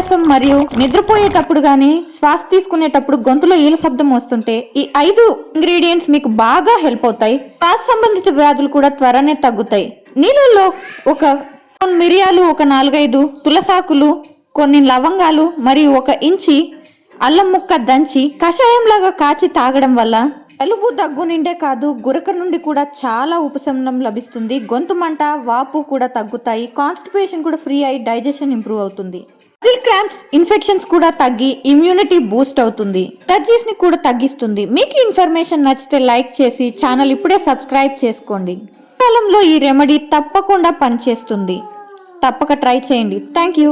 ఆయాసం మరియు నిద్రపోయేటప్పుడు గాని శ్వాస తీసుకునేటప్పుడు గొంతులో ఈల శబ్దం వస్తుంటే ఈ 5 ఇంగ్రీడియంట్స్ మీకు బాగా హెల్ప్ అవుతాయి. శ్వాస సంబంధిత వ్యాధులు కూడా త్వరనే తగ్గుతాయి. నీళ్ళల్లో ఒక మిరియాలు, ఒక 4-5 తులసాకులు, కొన్ని లవంగాలు మరియు 1 ఇంచి అల్లం ముక్క దంచి కషాయంలాగా కాచి తాగడం వల్ల జలుబు దగ్గు నిండే కాదు, గురక నుండి కూడా చాలా ఉపశమనం లభిస్తుంది. గొంతు మంట, వాపు కూడా తగ్గుతాయి. కాన్స్టిపేషన్ కూడా ఫ్రీ అయి డైజెషన్ ఇంప్రూవ్ అవుతుంది. మజిల్ క్రాంప్స్, ఇన్ఫెక్షన్స్ కూడా తగ్గి ఇమ్యూనిటీ బూస్ట్ అవుతుంది. అలర్జీస్ ని కూడా తగ్గిస్తుంది. మీకు ఇన్ఫర్మేషన్ నచ్చితే లైక్ చేసి ఛానల్ ఇప్పుడే సబ్స్క్రైబ్ చేసుకోండి. కాలంలో ఈ రెమెడీ తప్పకుండా పనిచేస్తుంది. తప్పక ట్రై చేయండి. Thank you.